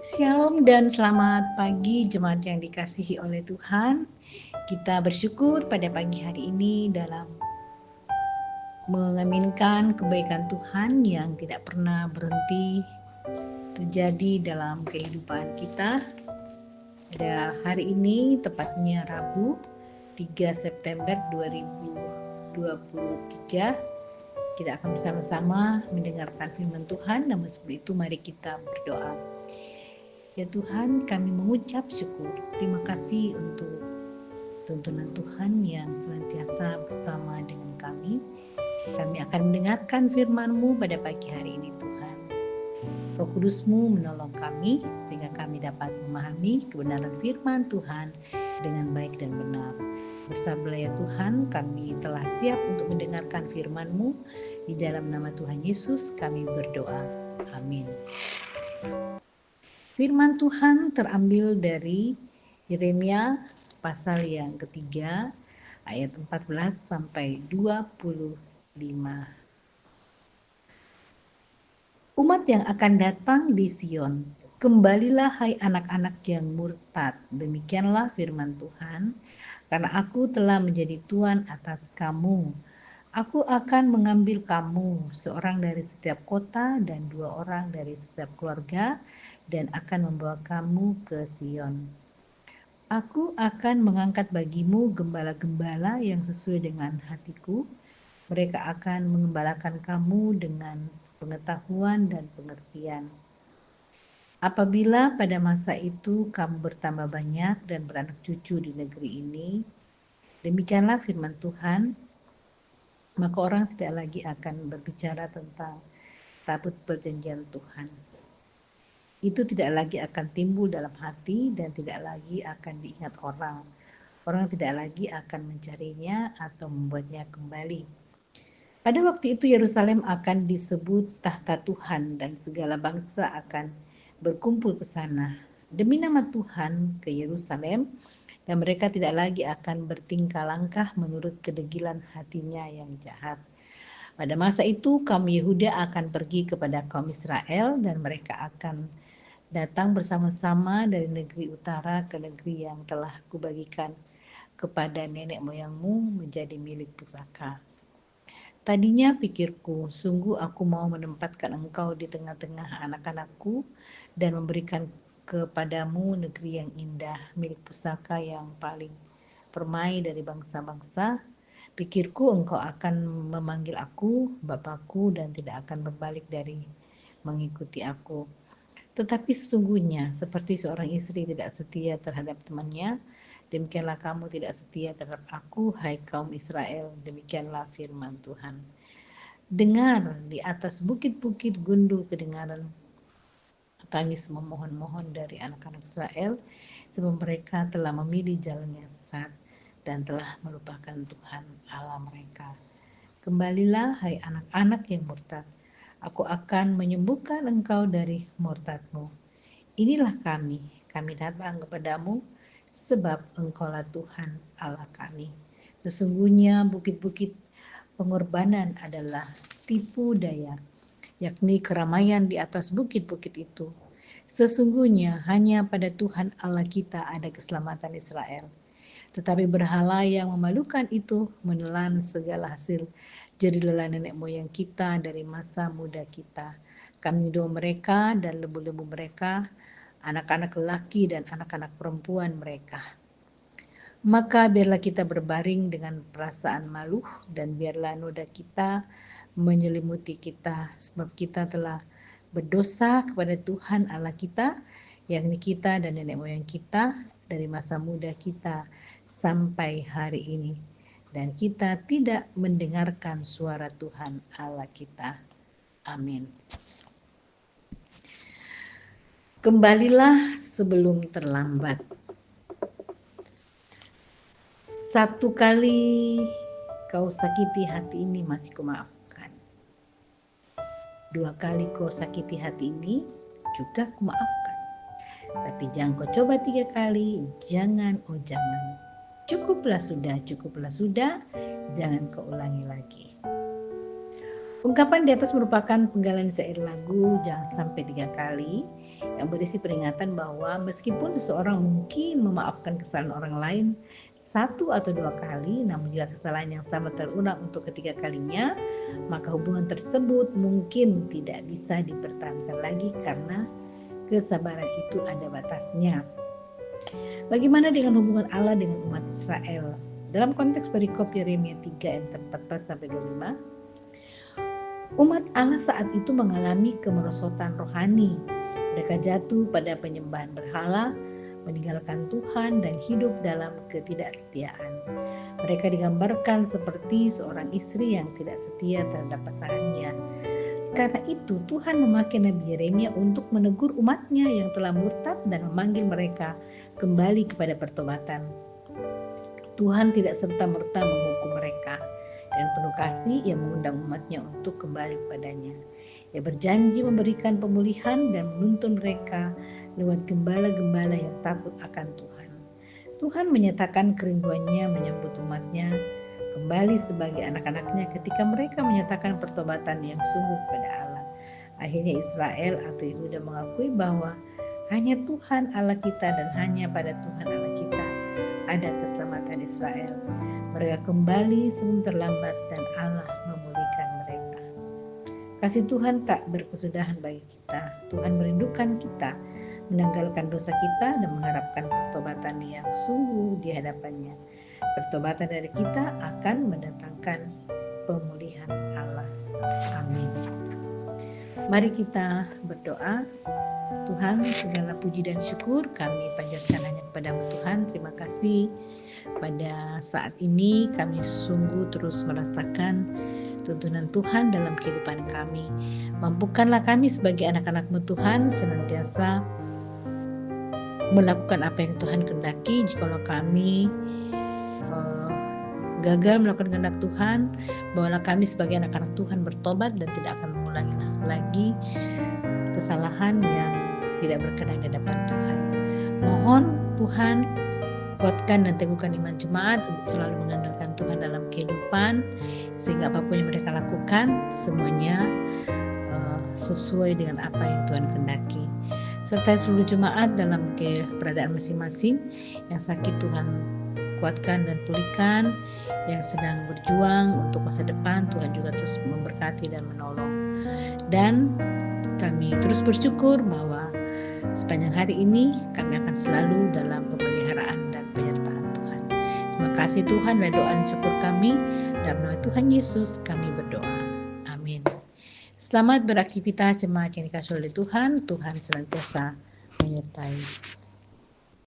Shalom dan selamat pagi jemaat yang dikasihi oleh Tuhan. Kita bersyukur pada pagi hari ini dalam mengaminkan kebaikan Tuhan yang tidak pernah berhenti terjadi dalam kehidupan kita. Pada hari ini tepatnya Rabu 3 September 2023 kita akan bersama-sama mendengarkan firman Tuhan. Namun sebelum itu mari kita berdoa. Ya Tuhan, kami mengucap syukur. Terima kasih untuk tuntunan Tuhan yang senantiasa bersama dengan kami. Kami akan mendengarkan firman-Mu pada pagi hari ini Tuhan. Roh Kudus-Mu menolong kami sehingga kami dapat memahami kebenaran firman Tuhan dengan baik dan benar. Bersabarlah ya Tuhan, kami telah siap untuk mendengarkan firman-Mu. Di dalam nama Tuhan Yesus kami berdoa. Amin. Firman Tuhan terambil dari Yeremia pasal yang ketiga ayat 14 sampai 25. Umat yang akan datang di Sion, kembalilah hai anak-anak yang murtad, demikianlah firman Tuhan, karena aku telah menjadi Tuhan atas kamu. Aku akan mengambil kamu, seorang dari setiap kota dan 2 orang dari setiap keluarga, dan akan membawa kamu ke Sion. Aku akan mengangkat bagimu gembala-gembala yang sesuai dengan hatiku. Mereka akan mengembalakan kamu dengan pengetahuan dan pengertian. Apabila pada masa itu kamu bertambah banyak dan beranak cucu di negeri ini, demikianlah firman Tuhan, maka orang tidak lagi akan berbicara tentang tabut perjanjian Tuhan. Itu tidak lagi akan timbul dalam hati dan tidak lagi akan diingat orang. Orang tidak lagi akan mencarinya atau membuatnya kembali. Pada waktu itu Yerusalem akan disebut tahta Tuhan dan segala bangsa akan berkumpul ke sana demi nama Tuhan ke Yerusalem, dan mereka tidak lagi akan bertingkah langkah menurut kedegilan hatinya yang jahat. Pada masa itu kaum Yehuda akan pergi kepada kaum Israel dan mereka akan datang bersama-sama dari negeri utara ke negeri yang telah kubagikan kepada nenek moyangmu menjadi milik pusaka. Tadinya pikirku, sungguh aku mau menempatkan engkau di tengah-tengah anak-anakku dan memberikan kepadamu negeri yang indah, milik pusaka yang paling permai dari bangsa-bangsa. Pikirku engkau akan memanggil aku Bapakku dan tidak akan berbalik dari mengikuti aku. Tetapi sesungguhnya seperti seorang istri tidak setia terhadap temannya, demikianlah kamu tidak setia terhadap aku, hai kaum Israel. Demikianlah firman Tuhan. Dengar, di atas bukit-bukit gundul kedengaran tangis memohon-mohon dari anak-anak Israel, sebab mereka telah memilih jalan yang sesat dan telah melupakan Tuhan Allah mereka. Kembalilah hai anak-anak yang murtad, aku akan menyembuhkan engkau dari murtadmu. Inilah kami datang kepadamu, sebab engkaulah Tuhan Allah kami. Sesungguhnya bukit-bukit pengorbanan adalah tipu daya, yakni keramaian di atas bukit-bukit itu. Sesungguhnya hanya pada Tuhan Allah kita ada keselamatan Israel. Tetapi berhala yang memalukan itu menelan segala hasil jerih nenek moyang kita dari masa muda kita. Kami domba mereka dan lembu-lembu mereka, anak-anak lelaki dan anak-anak perempuan mereka. Maka biarlah kita berbaring dengan perasaan malu dan biarlah noda kita menyelimuti kita, sebab kita telah berdosa kepada Tuhan Allah kita, yakni kita dan nenek moyang kita dari masa muda kita sampai hari ini, dan kita tidak mendengarkan suara Tuhan Allah kita. Amin. Kembalilah sebelum terlambat. Satu kali kau sakiti hati ini masih kumaafkan. 2 kali kau sakiti hati ini juga kumaafkan. Tapi jangan kau coba 3 kali, jangan, oh jangan. Cukuplah sudah, jangan kau ulangi lagi. Ungkapan di atas merupakan penggalan syair lagu Jangan Sampai 3 kali yang berisi peringatan bahwa meskipun seseorang mungkin memaafkan kesalahan orang lain 1 atau 2 kali, namun jika kesalahan yang sama terulang untuk ketiga kalinya, maka hubungan tersebut mungkin tidak bisa dipertahankan lagi karena kesabaran itu ada batasnya. Bagaimana dengan hubungan Allah dengan umat Israel? Dalam konteks perikop Yeremia 3 ayat 14-25, umat Allah saat itu mengalami kemerosotan rohani. Mereka jatuh pada penyembahan berhala, meninggalkan Tuhan dan hidup dalam ketidaksetiaan. Mereka digambarkan seperti seorang istri yang tidak setia terhadap pasangannya. Karena itu Tuhan memakai Nabi Yeremia untuk menegur umatnya yang telah murtad dan memanggil mereka kembali kepada pertobatan. Tuhan tidak serta-merta menghukum mereka. Dan penuh kasih ia mengundang umatnya untuk kembali kepadanya. Ia berjanji memberikan pemulihan dan menuntun mereka lewat gembala-gembala yang takut akan Tuhan. Tuhan menyatakan kerinduannya menyambut umatnya kembali sebagai anak-anaknya ketika mereka menyatakan pertobatan yang sungguh kepada Allah. Akhirnya Israel atau Yehuda mengakui bahwa hanya Tuhan Allah kita dan hanya pada Tuhan Allah kita ada keselamatan Israel. Mereka kembali sebelum terlambat dan Allah memulihkan mereka. Kasih Tuhan tak berkesudahan bagi kita. Tuhan merindukan kita, menanggalkan dosa kita dan mengharapkan pertobatan yang sungguh di hadapannya. Pertobatan dari kita akan mendatangkan pemulihan Allah. Amin. Mari kita berdoa. Tuhan, segala puji dan syukur kami panjatkan hanya kepadamu Tuhan. Terima kasih pada saat ini kami sungguh terus merasakan tuntunan Tuhan dalam kehidupan kami. Mampukanlah kami sebagai anak-anak-Mu Tuhan senantiasa melakukan apa yang Tuhan kehendaki. Jikalau kami gagal melakukan kehendak Tuhan, bawalah kami sebagai anak-anak Tuhan bertobat dan tidak akan mengulangi lagi kesalahan yang tidak berkenan di hadapan Tuhan. Mohon Tuhan kuatkan dan teguhkan iman jemaat untuk selalu mengandalkan Tuhan dalam kehidupan, sehingga apapun yang mereka lakukan semuanya sesuai dengan apa yang Tuhan kehendaki. Serta seluruh jemaat dalam keberadaan masing-masing yang sakit Tuhan kuatkan dan pulihkan, yang sedang berjuang untuk masa depan Tuhan juga terus memberkati dan menolong. Dan kami terus bersyukur bahwa sepanjang hari ini kami akan selalu dalam pemeliharaan dan penyertaan Tuhan. Terima kasih Tuhan dan doa dan syukur kami. Dalam nama Tuhan Yesus kami berdoa. Amin. Selamat beraktivitas jemaat yang dikasihi oleh Tuhan. Tuhan senantiasa menyertai.